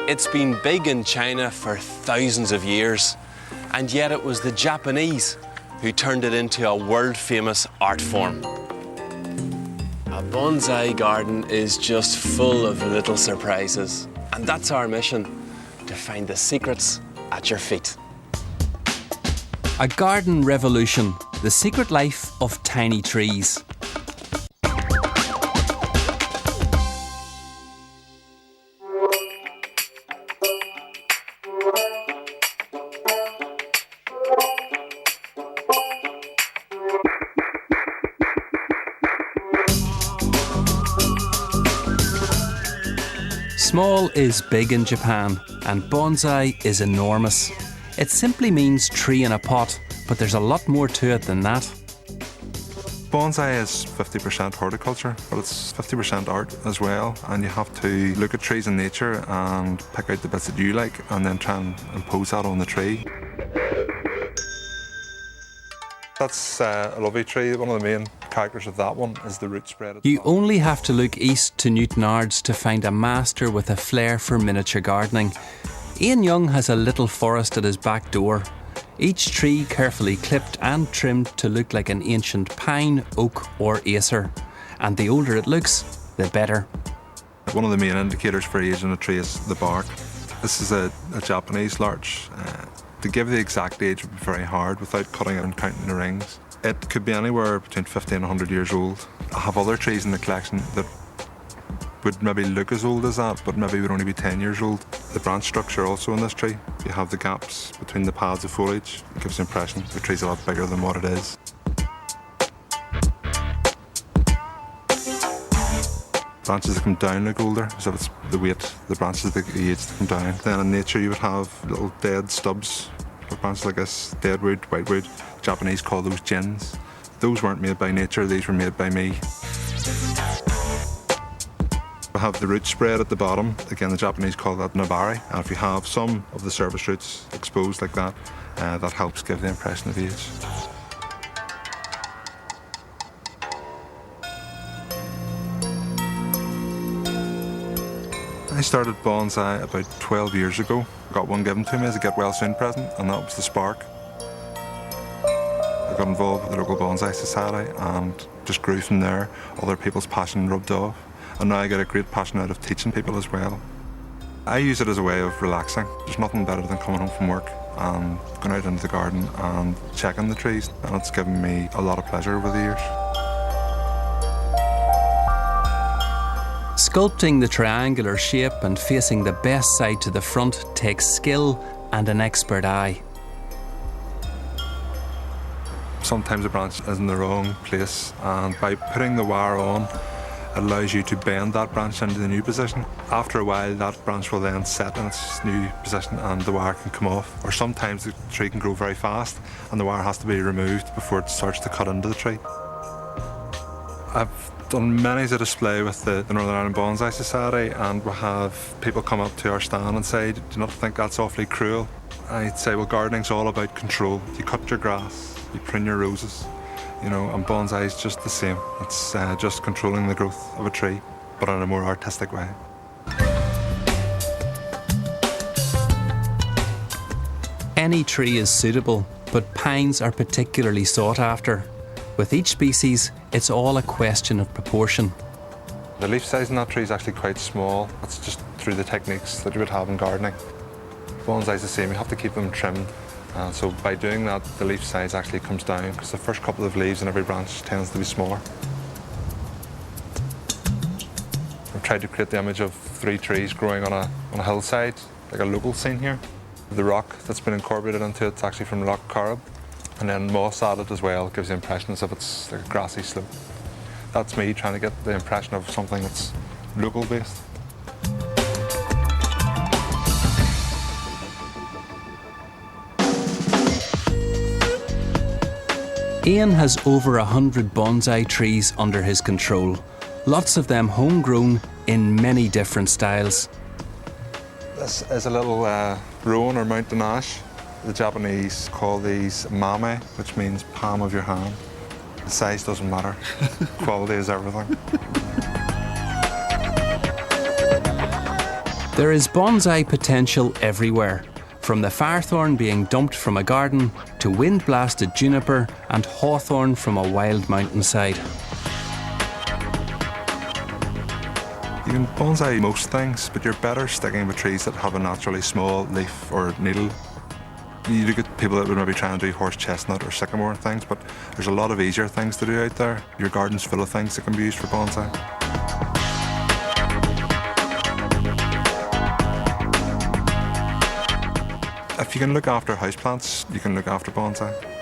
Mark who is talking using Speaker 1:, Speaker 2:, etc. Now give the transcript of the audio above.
Speaker 1: It's been big in China for thousands of years, and yet it was the Japanese who turned it into a world-famous art form. A bonsai garden is just full of little surprises, and that's our mission, to find the secrets at your feet.
Speaker 2: A garden revolution, the secret life of tiny trees. Small is big in Japan, and bonsai is enormous. It simply means tree in a pot, but there's a lot more to it than that.
Speaker 3: Bonsai is 50% horticulture, but it's 50% art as well, and you have to look at trees in nature and pick out the bits that you like and then try and impose that on the tree. That's a lovely tree. One of the main characters of that one is the root spread.
Speaker 2: You only have to look east to Newtonards to find a master with a flair for miniature gardening. Ian Young has a little forest at his back door. Each tree carefully clipped and trimmed to look like an ancient pine, oak or acer. And the older it looks, the better.
Speaker 3: One of the main indicators for age in a tree is the bark. This is a Japanese larch. To give the exact age would be very hard without cutting it and counting the rings. It could be anywhere between 50 and 100 years old. I have other trees in the collection that would maybe look as old as that, but maybe would only be 10 years old. The branch structure also in this tree, you have the gaps between the pads of foliage. It gives the impression the tree's a lot bigger than what it is. Branches that come down look older, so it's the weight, the branches, the age that come down. Then in nature you would have little dead stubs of branches like this, dead wood, white wood. Japanese call those jins. Those weren't made by nature, these were made by me. We have the root spread at the bottom. Again, the Japanese call that nabari. And if you have some of the surface roots exposed like that, that helps give the impression of age. I started bonsai about 12 years ago. I got one given to me as a get well soon present, and that was the spark. I got involved with the local bonsai society and just grew from there. Other people's passion rubbed off, and now I get a great passion out of teaching people as well. I use it as a way of relaxing. There's nothing better than coming home from work and going out into the garden and checking the trees, and it's given me a lot of pleasure over the years.
Speaker 2: Sculpting the triangular shape and facing the best side to the front takes skill and an expert eye.
Speaker 3: Sometimes a branch is in the wrong place, and by putting the wire on, it allows you to bend that branch into the new position. After a while, that branch will then set in its new position and the wire can come off. Or sometimes the tree can grow very fast and the wire has to be removed before it starts to cut into the tree. I've done many a display with the Northern Ireland Bonsai Society, and we have people come up to our stand and say, do you not think that's awfully cruel? I'd say, well, gardening's all about control. You cut your grass, you prune your roses, you know, and bonsai is just the same. It's just controlling the growth of a tree, but in a more artistic way.
Speaker 2: Any tree is suitable, but pines are particularly sought after. With each species, it's all a question of proportion.
Speaker 3: The leaf size in that tree is actually quite small. It's just through the techniques that you would have in gardening. Bonsai is the same, you have to keep them trimmed. So by doing that, the leaf size actually comes down because the first couple of leaves in every branch tends to be smaller. I've tried to create the image of 3 trees growing on a hillside, like a local scene here. The rock that's been incorporated into it is actually from Loch Carib. And then moss added as well gives the impression as if it's like a grassy slope. That's me trying to get the impression of something that's local based.
Speaker 2: Ian has over 100 bonsai trees under his control, lots of them homegrown in many different styles.
Speaker 3: This is a little rowan or mountain ash. The Japanese call these mame, which means palm of your hand. The size doesn't matter. Quality is everything.
Speaker 2: There is bonsai potential everywhere, from the firethorn being dumped from a garden to wind-blasted juniper and hawthorn from a wild mountainside.
Speaker 3: You can bonsai most things, but you're better sticking with trees that have a naturally small leaf or needle. You look at people that would maybe try and do horse chestnut or sycamore and things, but there's a lot of easier things to do out there. Your garden's full of things that can be used for bonsai. If you can look after houseplants, you can look after bonsai.